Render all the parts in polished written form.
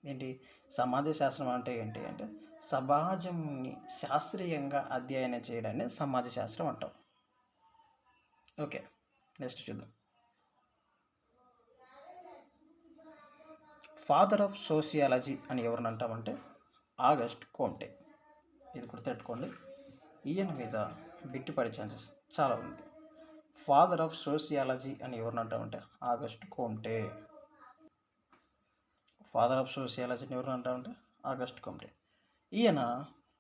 ఏంటి సమాజ శాస్త్రం అంటే ఏంటి అంటే సమాజంని శాస్త్రీయంగా అధ్యయనం చేయడాన్ని సమాజ శాస్త్రం అంటాం. ఓకే, నెక్స్ట్ చూద్దాం. ఫాదర్ ఆఫ్ సోషియాలజీ అని ఎవరిని అంటామంటే ఆగస్ట్ కోంటే. ఇది గుర్తుపెట్టుకోండి, ఈయన మీద బిట్టు పడే ఛాన్సెస్ చాలా ఉంది. ఫాదర్ ఆఫ్ సోషియాలజీ అని ఎవరిని అంటామంటే ఆగస్ట్ కోంటే. ఫాదర్ ఆఫ్ సోషియాలజీని ఎవరు అంటామంటే ఆగస్ట్ కోంటే. ఈయన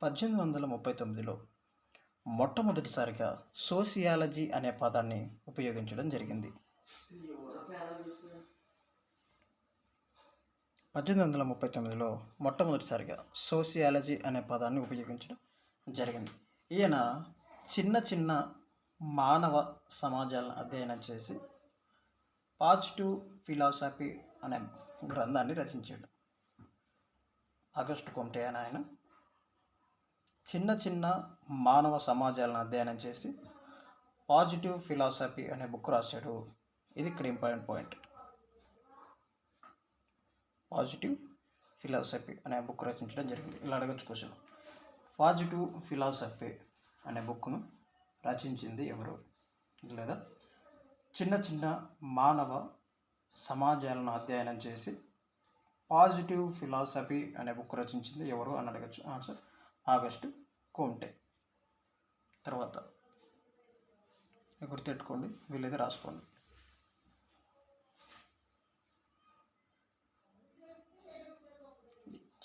1839లో మొట్టమొదటిసారిగా సోషియాలజీ అనే పదాన్ని ఉపయోగించడం జరిగింది. 1839లో మొట్టమొదటిసారిగా సోషియాలజీ అనే పదాన్ని ఉపయోగించడం జరిగింది. ఈయన చిన్న చిన్న మానవ సమాజాలను అధ్యయనం చేసి పాజిటివ్ ఫిలాసఫీ అనే గ్రంథాన్ని రచించాడు. ఆగస్ట్ కోంటే అని ఆయన చిన్న చిన్న మానవ సమాజాలను అధ్యయనం చేసి పాజిటివ్ ఫిలాసఫీ అనే బుక్ రాశాడు. ఇది ఇక్కడ ఇంపార్టెంట్ పాయింట్. పాజిటివ్ ఫిలాసఫీ అనే బుక్ రచించడం జరిగింది. ఇలా అడగచ్చు క్వశ్చన్, పాజిటివ్ ఫిలాసఫీ అనే బుక్ను రచించింది ఎవరు, లేదా చిన్న చిన్న మానవ సమాజాలను అధ్యయనం చేసి పాజిటివ్ ఫిలాసఫీ అనే బుక్ రచించింది ఎవరు అని అడగచ్చు. Answer Auguste Comte. తర్వాత గుర్తెట్టుకోండి, వీళ్ళైతే రాసుకోండి.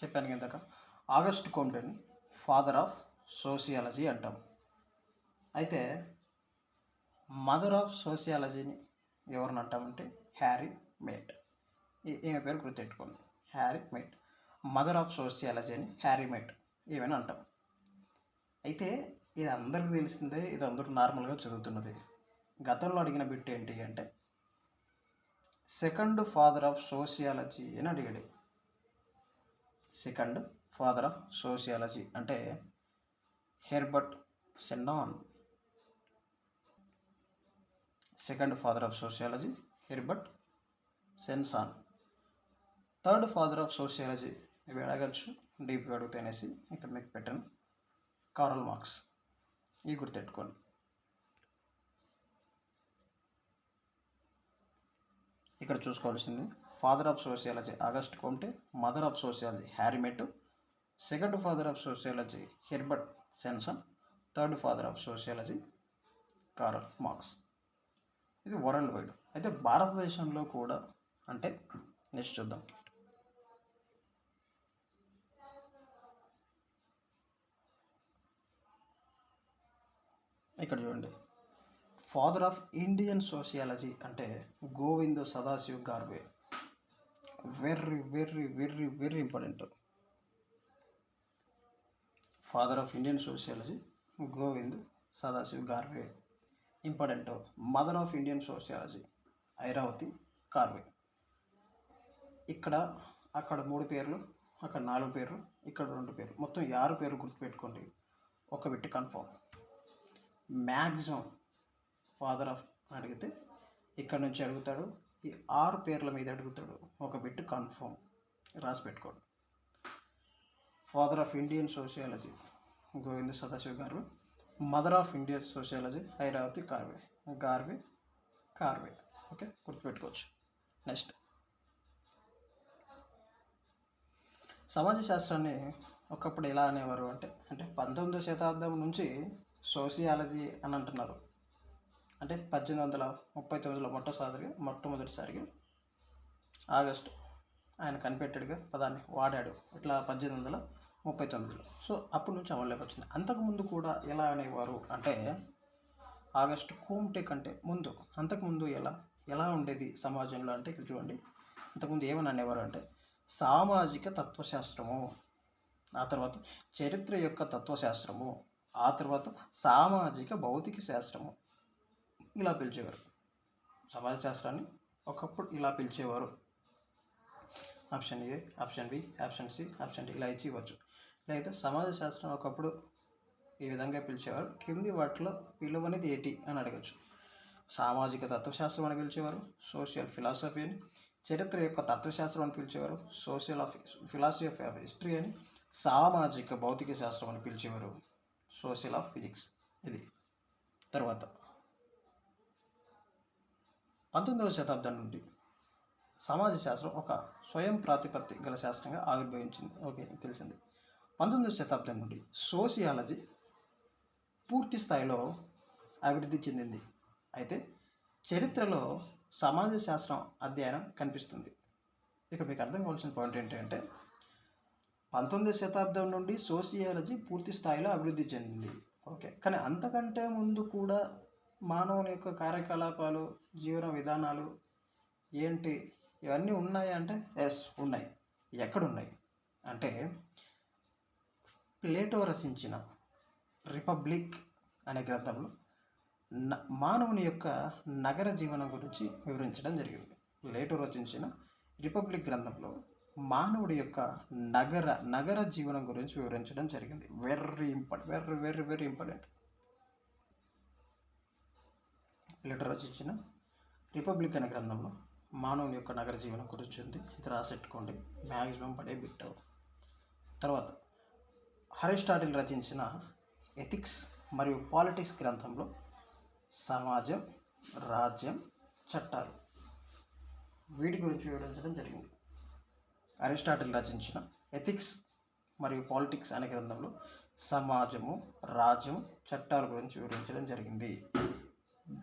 చెప్పాను ఇందాక ఆగస్ట్ కోంటేని ఫాదర్ ఆఫ్ సోషియాలజీ అంటాం. అయితే మదర్ ఆఫ్ సోషియాలజీని ఎవరిని అంటామంటే హ్యారీ మేట్. ఈమె పేరు గుర్తెట్టుకోండి, Harriet. Mother of sociology అని హ్యారీ మేట్ ఈమెను అంటాం. అయితే ఇది అందరికీ తెలిసిందే, ఇది అందరూ నార్మల్గా చదువుతున్నది. గతంలో అడిగిన బిట్ ఏంటి అంటే సెకండ్ ఫాదర్ ఆఫ్ సోషియాలజీ అని అడిగాడు. సెకండ్ ఫాదర్ ఆఫ్ సోషియాలజీ అంటే హెర్బర్ట్ సెన్నాన్. Second father of sociology Herbert Spencer. Third father of sociology ఇవి అడగచ్చు, డీప్గా అడుగుతాయనేసి ఇక్కడ మీకు పెట్టాను, కార్ల్ మార్క్స్. ఇవి గుర్తెట్టుకోండి. ఇక్కడ చూసుకోవాల్సింది father of sociology Auguste Comte, mother of sociology Harriet, second father of sociology Herbert Spencer, third father of sociology Karl Marx. ఇది వరల్డ్ వైడ్. అయితే భారతదేశంలో కూడా అంటే నెక్స్ట్ చూద్దాం. ఇక్కడ చూడండి, ఫాదర్ ఆఫ్ ఇండియన్ సోషియాలజీ అంటే Govind Sadashiv Ghurye. Very very very very important. Father of Indian sociology Govind Sadashiv Ghurye important. Mother of Indian sociology Irawati Karvy. ఇక్కడ అక్కడ 3 పేర్లు, అక్కడ 4 పేర్లు, ఇక్కడ 2 పేర్లు, మొత్తం 6 పేర్లు గుర్తుపెట్టుకోండి. ఒక bit confirm. Maximum father of అడిగితే ఇక్కడ నుంచి అడుగుతాడు, ఈ 6 పేర్ల మీద అడుగుతాడు. ఒక బిట్ కన్ఫర్మ్ రాసి పెట్టుకోండి. Father of Indian sociology Govind Sadashiv గారు, mother of Indian sociology Irawati Karve. Karve Karve. Okay, గుర్తుపెట్టుకోవచ్చు. నెక్స్ట్, సమాజ శాస్త్రాన్ని ఒకప్పుడు ఎలా అనేవారు అంటే 19వ శతాబ్దం నుంచి సోషియాలజీ అని అంటున్నారు. అంటే 1839లో మొట్టమొదటిసారిగా ఆగస్ట్ ఆయన కనిపెట్టాడుగా పదాన్ని వాడాడు. ఇట్లా 1839లో. సో అప్పటి నుంచి అమల్లోకి వచ్చింది. అంతకుముందు కూడా ఎలా అనేవారు అంటే ఆగస్ట్ కోంటే కంటే ముందు, అంతకుముందు ఎలా ఉండేది సమాజంలో అంటే ఇక్కడ చూడండి. అంతకుముందు ఏమని అనేవారు అంటే సామాజిక తత్వశాస్త్రము, ఆ తర్వాత చరిత్ర యొక్క తత్వశాస్త్రము, ఆ తర్వాత సామాజిక భౌతిక శాస్త్రము, ఇలా పిలిచేవారు. సమాజ శాస్త్రాన్ని ఒకప్పుడు ఇలా పిలిచేవారు. Option A, option B, option C, option D ఇలా ఇచ్చి ఇవ్వచ్చు. లేదా సమాజ శాస్త్రం ఒకప్పుడు ఈ విధంగా పిలిచేవారు, కింది వాటిలో విలువనేది ఏంటి అని అడగచ్చు. సామాజిక తత్వశాస్త్రం అని పిలిచేవారు, సోషల్ ఫిలాసఫీ అని, చరిత్ర యొక్క తత్వశాస్త్రం అని పిలిచేవారు, ఫిలాసఫీ ఆఫ్ హిస్టరీ అని, సామాజిక భౌతిక శాస్త్రం అని పిలిచేవారు, సోషల్ ఆఫ్ ఫిజిక్స్. ఇది తర్వాత 19వ శతాబ్దం నుండి సమాజ శాస్త్రం ఒక స్వయం ప్రాతిపత్తి గల శాస్త్రంగా ఆవిర్భవించింది. ఓకే, తెలిసింది. 19వ శతాబ్దం నుండి సోషియాలజీ పూర్తి స్థాయిలో అభివృద్ధి చెందింది. అయితే చరిత్రలో సమాజ శాస్త్రం అధ్యయనం కనిపిస్తుంది. ఇక మీకు అర్థం కావాల్సిన పాయింట్ ఏంటంటే 19వ శతాబ్దం నుండి సోషియాలజీ పూర్తి స్థాయిలో అభివృద్ధి చెందింది. ఓకే, కానీ అంతకంటే ముందు కూడా మానవుని యొక్క కార్యకలాపాలు, జీవన విధానాలు ఏంటి ఇవన్నీ ఉన్నాయి అంటే ఎస్ ఉన్నాయి. ఎక్కడున్నాయి అంటే ప్లేటో రచించిన రిపబ్లిక్ అనే గ్రంథంలో మానవుని యొక్క నగర జీవనం గురించి వివరించడం జరిగింది. ప్లేటో రచించిన రిపబ్లిక్ గ్రంథంలో మానవుడి యొక్క నగర జీవనం గురించి వివరించడం జరిగింది. Very important. ప్లేటో రచించిన రిపబ్లిక్ అనే గ్రంథంలో మానవుని యొక్క నగర జీవనం గురించి ఉంది. ఇది రాసెట్టుకోండి, మ్యాక్సిమం పడే బిట్. తర్వాత అరిస్టాటిల్ రచించిన ఎథిక్స్ మరియు పాలిటిక్స్ గ్రంథంలో సమాజం, రాజ్యం, చట్టాలు వీటి గురించి వివరించడం జరిగింది. అరిస్టాటిల్ రచించిన ఎథిక్స్ మరియు పాలిటిక్స్ అనే గ్రంథంలో సమాజము, రాజ్యం, చట్టాల గురించి వివరించడం జరిగింది.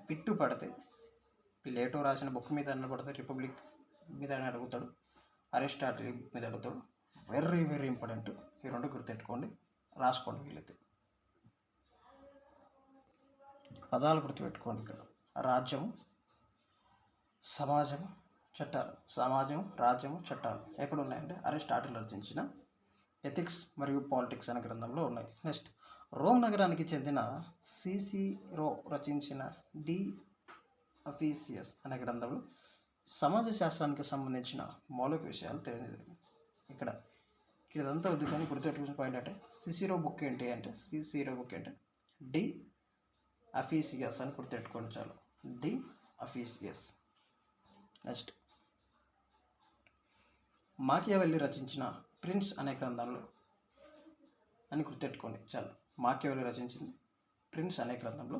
బిట్టు పడితే ప్లేటో రాసిన బుక్ మీద పడితే రిపబ్లిక్ మీద అడుగుతాడు, అరిస్టాటిల్ మీద అడుగుతాడు. Very important. ఈ రెండు గుర్తెట్టుకోండి, రాసుకోండి వీలైతే. పదాలు గుర్తుపెట్టుకోండి. ఇక్కడ రాజ్యము, సమాజము, చట్టాలు. సమాజం, రాజ్యము, చట్టాలు ఎక్కడ ఉన్నాయంటే అరిస్టాటిల్ రచించిన ఎథిక్స్ మరియు పాలిటిక్స్ అనే గ్రంథంలో ఉన్నాయి. నెక్స్ట్, రోమ్ నగరానికి చెందిన సిసిరో రచించిన డి అఫీసియస్ అనే గ్రంథంలో సమాజ శాస్త్రానికి సంబంధించిన మౌలిక విషయాలు తెలియదు. ఇక్కడ ఇదంతా వద్దు, కానీ గుర్తుపెట్టుకునే పాయింట్ అంటే సిసిరో బుక్ ఏంటి అంటే డి అఫీసియస్ అని గుర్తుపెట్టుకోండి చాలు. డి అఫీసియస్. నెక్స్ట్, మాకియావెల్లి రచించిన ప్రిన్స్ అనే గ్రంథంలో అని గుర్తుపెట్టుకోండి చాలు. మాకియావెల్లి రచించింది ప్రిన్స్ అనే గ్రంథంలో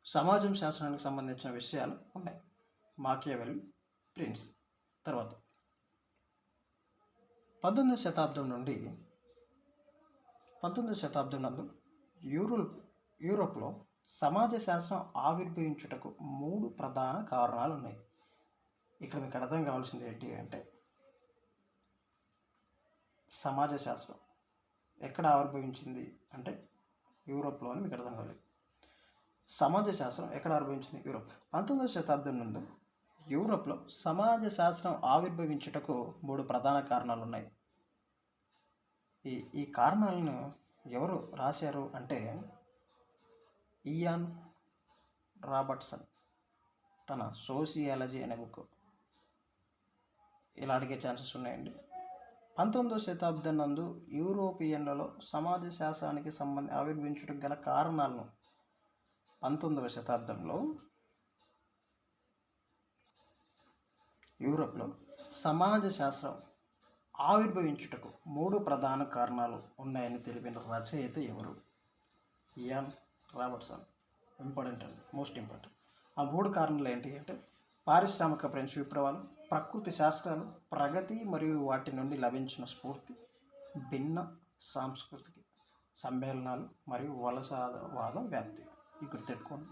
సమాజం శాస్త్రానికి సంబంధించిన విషయాలు ఉన్నాయి. మాకియావెల్లి, ప్రిన్స్. తర్వాత 19వ శతాబ్దం నుండి 19వ శతాబ్దం నందు యూరోప్లో సమాజ శాస్త్రం ఆవిర్భవించుటకు 3 ప్రధాన కారణాలు ఉన్నాయి. ఇక్కడ మీకు అర్థం కావాల్సింది ఏంటి అంటే సమాజ శాస్త్రం ఎక్కడ ఆవిర్భవించింది అంటే యూరోప్లో అని మీకు అర్థం కావాలి. సమాజ శాస్త్రం ఎక్కడ ఆవిర్భవించింది? యూరోప్. 19వ శతాబ్దం నుండి యూరోప్లో సమాజ శాస్త్రం ఆవిర్భవించుటకు 3 ప్రధాన కారణాలు ఉన్నాయి. ఈ కారణాలను ఎవరు రాశారు అంటే ఇయాన్ రాబర్ట్సన్ తన సోషియాలజీ అనే బుక్. ఇలా అడిగే ఛాన్సెస్ ఉన్నాయండి. 19వ శతాబ్దం నందు యూరోపియన్లలో సమాజ శాస్త్రానికి ఆవిర్భవించుటకు గల కారణాలను 19వ శతాబ్దంలో యూరోప్లో సమాజ శాస్త్రం ఆవిర్భవించుటకు 3 ప్రధాన కారణాలు ఉన్నాయని తెలిపిన రచయిత ఎవరు? Ian Robertson. ఇంపార్టెంట్ అండి, మోస్ట్ ఇంపార్టెంట్. ఆ 3 కారణాలు ఏంటి అంటే పారిశ్రామిక ఫ్రెంచ్ విప్లవాలు, ప్రకృతి శాస్త్రాలు, ప్రగతి మరియు వాటి నుండి లభించిన స్ఫూర్తి, భిన్న సాంస్కృతిక సమ్మేళనాలు మరియు వలసవాద వ్యాప్తి. ఈ గుర్తెట్టుకోండి,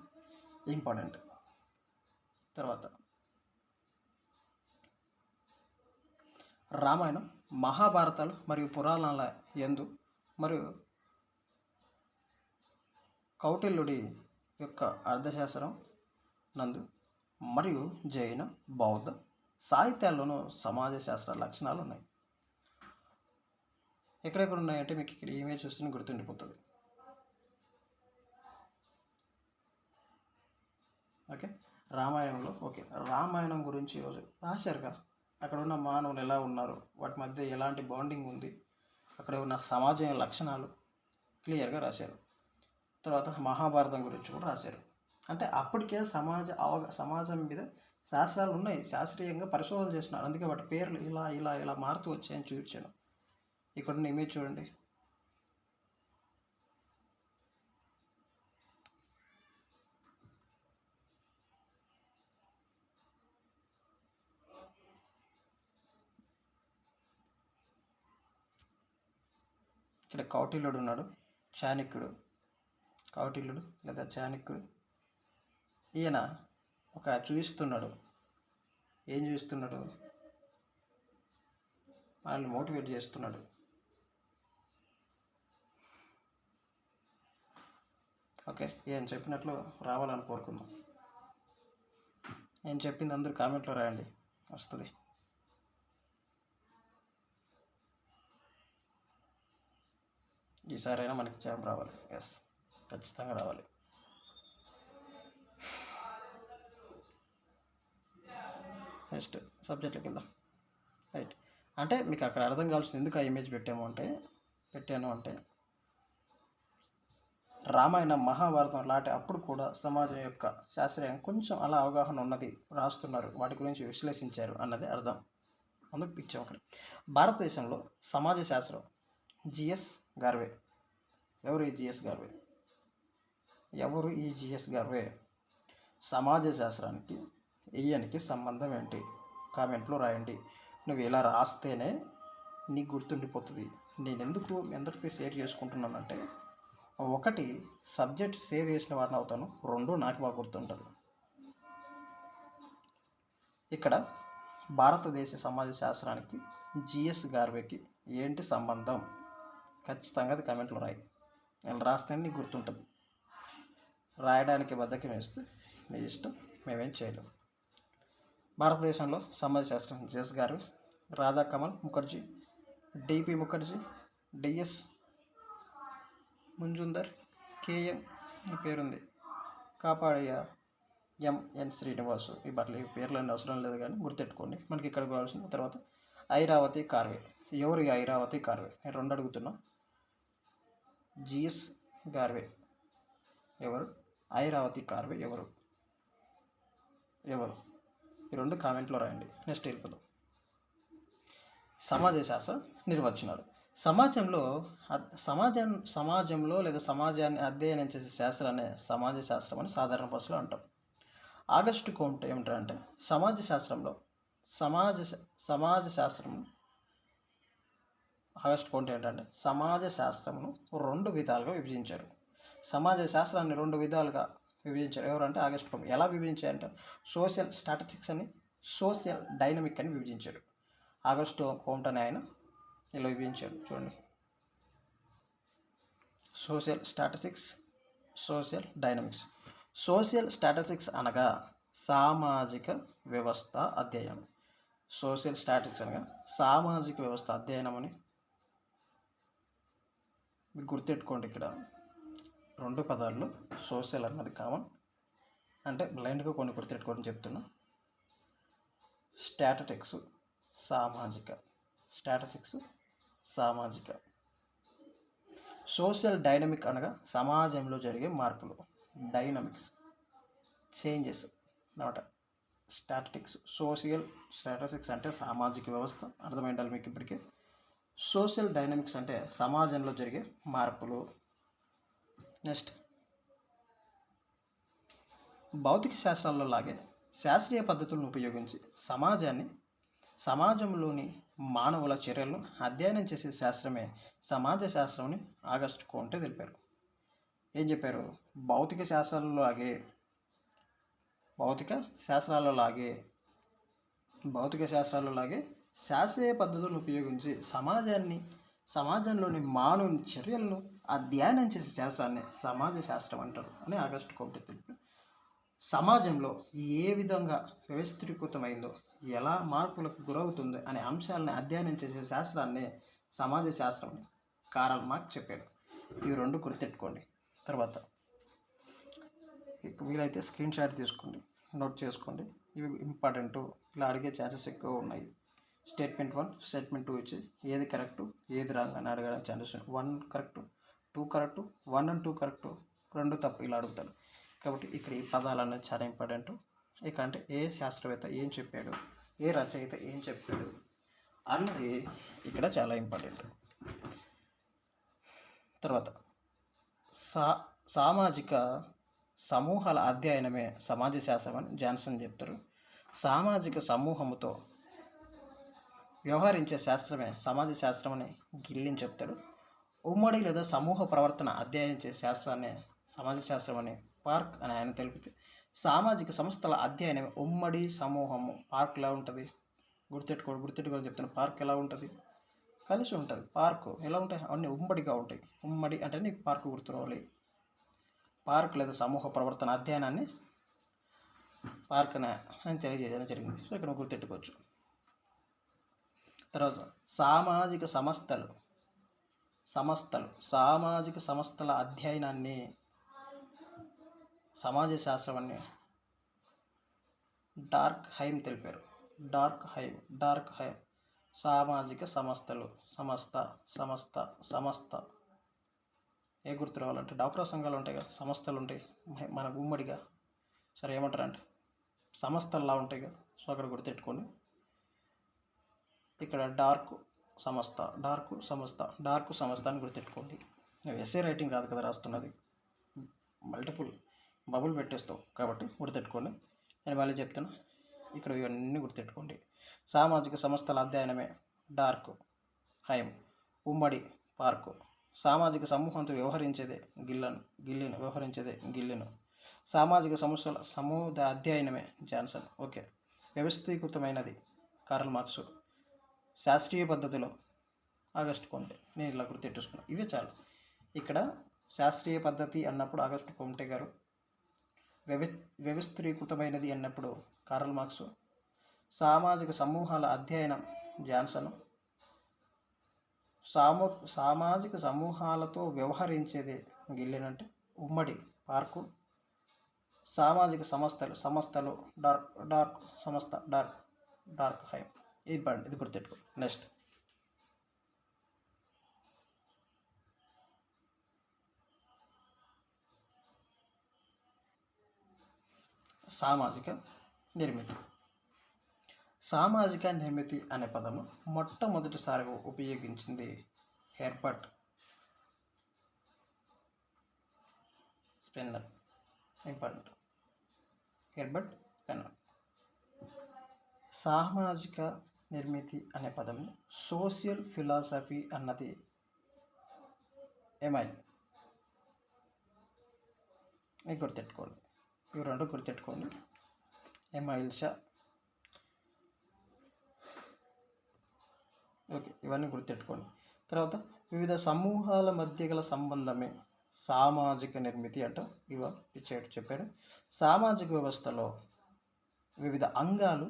ఇంపార్టెంట్. తర్వాత రామాయణం, మహాభారతాలు మరియు పురాణాల యందు మరియు కౌటిల్యుడి యొక్క అర్థశాస్త్రం నందు మరియు జైన, బౌద్ధ సాహిత్యాల్లోనూ సమాజ శాస్త్ర లక్షణాలు ఉన్నాయి. ఎక్కడెక్కడ ఉన్నాయంటే మీకు ఇక్కడ ఇమేజ్ చూస్తే గుర్తుండిపోతుంది. ఓకే, రామాయణంలో రామాయణం గురించి ఈరోజు రాశారు కదా, అక్కడ ఉన్న మానవులు ఎలా ఉన్నారు, వాటి మధ్య ఎలాంటి బాండింగ్ ఉంది, అక్కడ ఉన్న సమాజం లక్షణాలు క్లియర్గా రాశారు. తర్వాత మహాభారతం గురించి కూడా రాశారు. అంటే అప్పటికే సమాజం మీద శాస్త్రాలు ఉన్నాయి, శాస్త్రీయంగా పరిశోధన చేస్తున్నారు, అందుకే వాటి పేర్లు ఇలా ఇలా ఇలా మారుతూ వచ్చాయని చూపించాను. ఇక్కడ ఉన్న ఇమేజ్ చూడండి. ఇక్కడ కౌటిల్యుడు ఉన్నాడు, కౌటిల్యుడు లేదా చాణక్యుడు. ఈయన ఒక చూపిస్తున్నాడు. ఏం చూపిస్తున్నాడు? మనల్ని మోటివేట్ చేస్తున్నాడు. ఓకే, ఈయన చెప్పినట్లు రావాలని కోరుకుందాం. నేను చెప్పింది అందరూ కామెంట్లో రాయండి, వస్తుంది. ఈసారైనా మనకి జాబ్ రావాలి. ఎస్, ఖచ్చితంగా రావాలి. నెక్స్ట్ సబ్జెక్ట్లోకి వెళ్దాం. రైట్, అంటే మీకు అక్కడ అర్థం కావాల్సింది ఎందుకు ఆ ఇమేజ్ పెట్టాను అంటే రామాయణం, మహాభారతం లాంటి అప్పుడు కూడా సమాజం యొక్క శాస్త్రీయం కొంచెం అలా అవగాహన ఉన్నది, రాస్తున్నారు, వాటి గురించి విశ్లేషించారు అన్నది అర్థం. అందుకు పిక్చర్ ఒకటి. భారతదేశంలో సమాజ శాస్త్రం జిఎస్ గార్వే. ఎవరు ఈ జిఎస్ గార్వే? సమాజ శాస్త్రానికి ఈయనకి సంబంధం ఏంటి? కామెంట్లో రాయండి. నువ్వు ఇలా రాస్తేనే నీకు గుర్తుండిపోతుంది. నేను ఎందుకు అందరితో షేర్ చేసుకుంటున్నానంటే, ఒకటి సబ్జెక్ట్ సేవ్ చేసిన వాడిని అవుతాను, రెండు నాకు బాగా గుర్తుంటుంది. ఇక్కడ భారతదేశ సమాజ శాస్త్రానికి జిఎస్ గార్వేకి ఏంటి సంబంధం? ఖచ్చితంగా అది కామెంట్లో రాయి. నేను రాస్తేనే నీకు గుర్తుంటుంది. రాయడానికి బద్దకం వేస్తే నీ ఇష్టం, మేమేం చేయలేము. భారతదేశంలో సమాజ శాస్త్రం జిఎస్ గారు, Radha Kamal Mukherjee, DP Mukherjee, DS Majumdar, KM ఈ పేరుంది, కాపాడియ, ఎంఎన్ శ్రీనివాసు. ఈ పేర్లన్నీ అవసరం లేదు కానీ గుర్తెట్టుకోండి. మనకి ఇక్కడ కావాల్సిన తర్వాత ఐరావతి కార్వే. ఎవరు ఈ ఐరావతి కార్వే? నేను రెండు అడుగుతున్నా. జిఎస్ గార్వే ఎవరు? ఐరావతి కార్వే ఎవరు? ఈ రెండు కామెంట్లో రాయండి. నెక్స్ట్ వెళ్ళిపోదాం. సమాజ శాస్త్ర నిర్వచనాలు. సమాజంలో లేదా సమాజాన్ని అధ్యయనం చేసే శాస్త్రాన్ని సమాజ శాస్త్రం అని సాధారణ భాషలో అంటాం. ఆగస్టు కౌంట్ ఏమిటంటే సమాజ శాస్త్రంలో ఆగస్టు కౌంట్ ఏంటంటే సమాజ శాస్త్రమును రెండు విధాలుగా విభజించారు. సమాజ శాస్త్రాన్ని రెండు విధాలుగా విభజించారు. ఎవరంటే ఆగస్టు కౌంట్. ఎలా విభజించారంటే సోషల్ స్టాటిస్టిక్స్ అని, సోషల్ డైనమిక్ అని విభజించారు. ఆగస్టు కౌంట్ అని ఆయన ఇలా విభజించారు. చూడండి, social statistics, social dynamics. Social statistics అనగా సామాజిక వ్యవస్థ అధ్యయనం. సోషల్ స్టాటిస్టిక్స్ అనగా సామాజిక వ్యవస్థ అధ్యయనం అని మీకు గుర్తెట్టుకోండి. ఇక్కడ రెండు పదాల్లో సోషల్ అన్నది కామన్, అంటే బ్లైండ్గా కొన్ని గుర్తెట్టుకోవడం చెప్తున్నా. స్టాటిస్టిక్స్ సామాజిక. సోషల్ డైనమిక్ అనగా సమాజంలో జరిగే మార్పులు, డైనమిక్స్ చేంజెస్ అన్నమాట. సోషల్ స్టాటిస్టిక్స్ అంటే సామాజిక వ్యవస్థ, అర్థమైండాలి మీకు ఇప్పటికే. సోషల్ డైనమిక్స్ అంటే సమాజంలో జరిగే మార్పులు. నెక్స్ట్, భౌతిక శాస్త్రాల్లో లాగే శాస్త్రీయ పద్ధతులను ఉపయోగించి సమాజంలోని మానవుల చర్యలను అధ్యయనం చేసే శాస్త్రమే సమాజ శాస్త్రం అని ఆగస్టు కౌంటే తెలిపారు. ఏం చెప్పారు? భౌతిక శాస్త్రాలలో లాగే శాస్త్రీయ పద్ధతులను ఉపయోగించి సమాజంలోని మానవుని చర్యలను అధ్యయనం చేసే శాస్త్రాన్ని సమాజ శాస్త్రం అంటారు అని ఆగస్టు కౌంటే తెలిపారు. సమాజంలో ఏ విధంగా వ్యవస్థీకృతమైందో, ఎలా మార్పులకు గురవుతుందో అనే అంశాలను అధ్యయనం చేసే శాస్త్రాన్ని సమాజ శాస్త్రం కార్ల్ మార్క్స్ చెప్పాడు. ఇవి రెండు గుర్తెట్టుకోండి. తర్వాత వీలైతే స్క్రీన్ షాట్ తీసుకోండి, నోట్ చేసుకోండి. ఇవి ఇంపార్టెంట్, ఇలా అడిగే ఛాన్సెస్ ఎక్కువ ఉన్నాయి. స్టేట్మెంట్ 1, స్టేట్మెంట్ 2 ఇచ్చి ఏది కరెక్టు ఏది రాంగ్ అని అడగడానికి chances. 1 correct, 2 correct, 1 and 2 correct, 2 తప్పు, ఇలా అడుగుతాను. కాబట్టి ఇక్కడ ఈ పదాలు అనేది చాలా ఇంపార్టెంట్. ఇక అంటే ఏ శాస్త్రవేత్త ఏం చెప్పాడు, ఏ రచయిత ఏం చెప్పాడు అన్నది ఇక్కడ చాలా ఇంపార్టెంట్. తర్వాత సామాజిక సమూహాల అధ్యయనమే సమాజ శాస్త్రం అని జాన్సన్ చెప్తారు. సామాజిక సమూహముతో వ్యవహరించే శాస్త్రమే సమాజ శాస్త్రం అని గిల్లిన్ చెప్తాడు. ఉమ్మడి లేదా సమూహ ప్రవర్తన అధ్యయనించే శాస్త్రాన్ని సమాజ శాస్త్రం అని పార్క్ అని ఆయన తెలిపితే, సామాజిక సంస్థల అధ్యయనం ఉమ్మడి సమూహము. పార్క్ ఎలా ఉంటుంది గుర్తెట్టుకొని చెప్తాను. పార్క్ ఎలా ఉంటుంది, కలిసి ఉంటుంది. పార్కు ఎలా ఉంటాయి, అన్నీ ఉమ్మడిగా ఉంటాయి. ఉమ్మడి అంటే నీకు పార్కు గుర్తురావాలి. పార్క్ లేదా సమూహ ప్రవర్తన అధ్యయనాన్ని పార్క్ అని తెలియజేయడం జరిగింది. సో ఇక్కడ గుర్తెట్టుకోవచ్చు. తర్వాత సామాజిక సంస్థల అధ్యయనాన్ని సమాజ శాస్త్రం అని డార్క్ హైమ్ తెలిపారు. డార్క్ హైమ్ సామాజిక సంస్థ ఏ గుర్తు రావాలంటే డాక్రా సంఘాలు ఉంటాయి కదా, సంస్థలు ఉంటాయి మనకు ఉమ్మడిగా. సరే ఏమంటారంటే సంస్థల్లా ఉంటాయి కదా. సో అక్కడ గుర్తెట్టుకోండి. ఇక్కడ డార్క్ సంస్థ అని గుర్తెట్టుకోండి. ఎస్ఏ రైటింగ్ కాదు కదా రాస్తున్నది, మల్టిపుల్ బబుల్ పెట్టేస్తావు కాబట్టి గుర్తెట్టుకోండి. నేను మళ్ళీ చెప్తాను, ఇక్కడ ఇవన్నీ గుర్తెట్టుకోండి. సామాజిక సంస్థల అధ్యయనమే డార్క్ హైమ్, ఉమ్మడి పార్కు. సామాజిక సమూహంతో వ్యవహరించేదే గిల్లిన్. సామాజిక సమూహ అధ్యయనమే జాన్సన్. ఓకే. వ్యవస్థీకృతమైనది కార్ల్ మార్క్స్. శాస్త్రీయ పద్ధతిలో ఆగస్టు కొంటే. నేను ఇలా గుర్తెట్టుకున్నాను. ఇవే చాలు. ఇక్కడ శాస్త్రీయ పద్ధతి అన్నప్పుడు ఆగస్టు కొంటే గారు, వ్యవస్థీకృతమైనది అన్నప్పుడు కార్ల్ మార్క్స్, సామాజిక సమూహాల అధ్యయనం జాన్సన్, సామాజిక సమూహాలతో వ్యవహరించేదే గిల్లిన్ అంటే ఉమ్మడి పార్కు, సామాజిక సంస్థలు డార్క్ హైమ్. ఇది గుర్తెట్టుకో. నెక్స్ట్ సామాజిక నిర్మితి అనే పదము మొట్టమొదటిసారిగా ఉపయోగించింది Herbert Spencer. Important, Herbert Spencer. సామాజిక నిర్మితి అనే పదం సోషల్ ఫిలాసఫీ అన్నది ఎమైల్. మీకు గుర్తెట్టుకోండి, ఇవి రెండు గుర్తెట్టుకోండి. ఎమైల్ షా. ఓకే, ఇవన్నీ గుర్తెట్టుకోండి. తర్వాత వివిధ సమూహాల మధ్య గల సంబంధమే సామాజిక నిర్మితి అంట. చెప్పాడు. సామాజిక వ్యవస్థలో వివిధ అంగాలు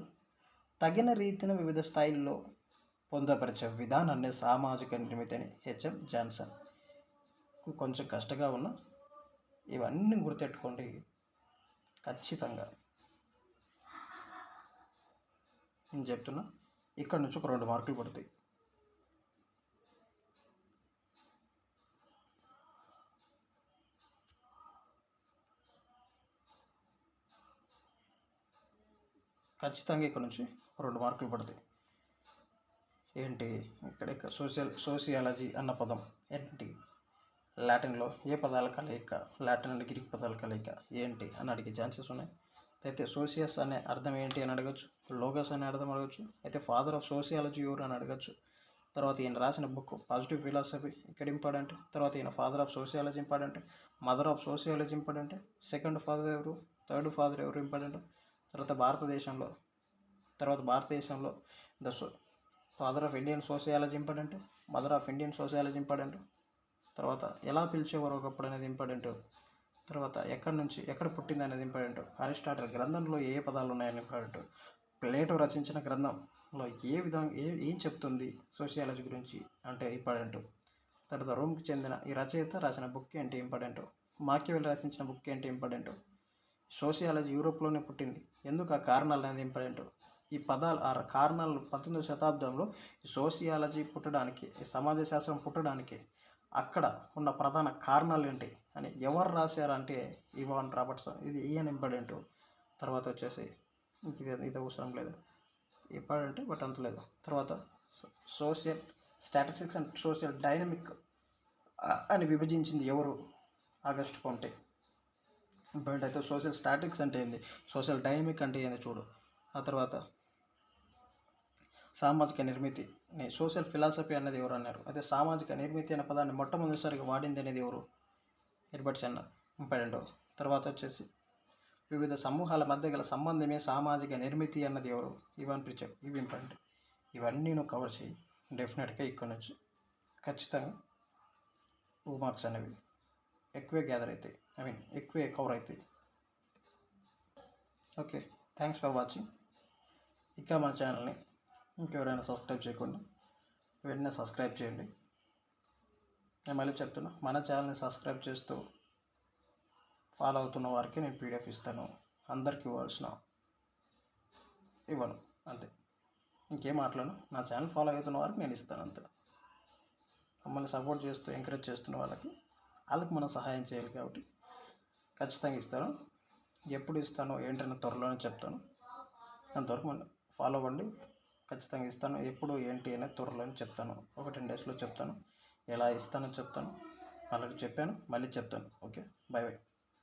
తగిన రీతిన వివిధ స్థాయిల్లో పొందపరిచే విధానాన్ని సామాజిక నిర్మితి అని హెచ్ఎం జాన్సన్. కొంచెం కష్టంగా ఉన్న ఇవన్నీ గుర్తెట్టుకోండి ఖచ్చితంగా. నేను చెప్తున్నా, ఇక్కడ నుంచి ఒక 2 మార్కులు పడతాయి. ఖచ్చితంగా ఇక్కడ నుంచి 2 మార్కులు పడతాయి. ఏంటి ఇక్కడ సోషియాలజీ అన్న పదం ఏంటి, లాటిన్లో ఏ పదాల కలయిక, లాటిన్ అండ్ గ్రీక్ పదాల కలయిక ఏంటి అని అడిగే ఛాన్సెస్ ఉన్నాయి. అయితే సోషియస్ అనే అర్థం ఏంటి అని అడగచ్చు, లోగస్ అనే అర్థం అడగచ్చు. అయితే ఫాదర్ ఆఫ్ సోషియాలజీ ఎవరు అని అడగచ్చు. తర్వాత ఈయన రాసిన బుక్ పాజిటివ్ ఫిలాసఫీ ఇక్కడ ఇంపార్టెంట్. తర్వాత ఈయన father of sociology important, mother of sociology important, second father ఎవరు, థర్డ్ ఫాదర్ ఎవరు ఇంపార్టెంట్. తర్వాత భారతదేశంలో the father of Indian sociology important, mother of Indian sociology important. తర్వాత ఎలా పిలిచేవారు ఒకప్పుడు అనేది ఇంపార్టెంట్. తర్వాత ఎక్కడ పుట్టింది అనేది ఇంపార్టెంట్. అరిస్టాటిల్ గ్రంథంలో ఏ పదాలు ఉన్నాయని ఇంపార్టెంట్. ప్లేటో రచించిన గ్రంథంలో ఏం చెప్తుంది సోషియాలజీ గురించి అంటే ఇంపార్టెంట్. తర్వాత రోమ్కి చెందిన ఈ రచయిత రాసిన బుక్ ఏంటి ఇంపార్టెంట్. మాకియవెల్లి రచించిన బుక్ ఏంటి ఇంపార్టెంట్. సోషియాలజీ యూరోప్లోనే పుట్టింది, ఎందుకు ఆ కారణాలు అనేది ఇంపార్టెంట్. ఈ పదాలు ఆ కారణాలు 19వ శతాబ్దంలో ఈ సోషియాలజీ పుట్టడానికి, ఈ సమాజ శాస్త్రం పుట్టడానికి అక్కడ ఉన్న ప్రధాన కారణాలు ఏంటి అని ఎవరు రాశారంటే ఇవాన్ రాబర్ట్సన్. ఇది ఈయన ఇంపార్టెంట్. తర్వాత వచ్చేసి ఇంక ఇది అవసరం లేదు. ఇంపార్టెంట్ బట్ అంత లేదు. తర్వాత social statistics and social dynamic అని విభజించింది ఎవరు? ఆగస్ట్ కొంటే. ఇంపార్టెంట్ అయితే సోషల్ స్టాటిక్స్ అంటే ఏంది, సోషల్ డైనమిక్ అంటే ఏంది చూడు. ఆ తర్వాత సామాజిక నిర్మితి, సోషల్ ఫిలాసఫీ అనేది ఎవరు అన్నారు. అయితే సామాజిక నిర్మితి అనే పదాన్ని మొట్టమొదటిసారిగా వాడింది అనేది ఎవరు? ఎడ్వర్డ్స్ అన్నారు. ఇంపార్టెంట్. తర్వాత వచ్చేసి వివిధ సమూహాల మధ్య గల సంబంధమే సామాజిక నిర్మితి అన్నది ఎవరు? ఇవాన్ ప్రిచర్. ఇవి ఇంపార్టెంట్. ఇవన్నీ నువ్వు కవర్ చేయి. డెఫినెట్గా ఇక్కడ నుంచి ఖచ్చితంగా మార్క్స్ అనేవి ఎక్కువే గ్యాదర్ అవుతాయి, ఎక్కువే కవర్ అవుతాయి. Okay, thanks for watching. ఇంకా మా ఛానల్ని ఇంకెవరైనా సబ్స్క్రైబ్ చేయకుండా వెంటనే సబ్స్క్రైబ్ చేయండి. నేను మళ్ళీ చెప్తున్నా, మన ఛానల్ని సబ్స్క్రైబ్ చేస్తూ ఫాలో అవుతున్న వారికి నేను పీడిఎఫ్ ఇస్తాను. అందరికి ఇవ్వను, అంతే. ఇంకేం మాట్లాడను. నా ఛానల్ ఫాలో అవుతున్న వారికి నేను ఇస్తాను అంతే. మమ్మల్ని సపోర్ట్ చేస్తూ ఎంకరేజ్ చేస్తున్న వాళ్ళకి మనం సహాయం చేయాలి కాబట్టి ఖచ్చితంగా ఇస్తాను. ఎప్పుడు ఇస్తానో ఏంటనే త్వరలోనే చెప్తాను. అంతవరకు మనం ఫాలో అవ్వండి. ఖచ్చితంగా ఇస్తాను. ఎప్పుడు ఏంటి అనేది త్వరలోనే చెప్తాను. ఒక 10 డేస్లో చెప్తాను. ఎలా ఇస్తానో చెప్తాను. ఆల్రెడీ చెప్పాను, మళ్ళీ చెప్తాను. Okay, bye bye.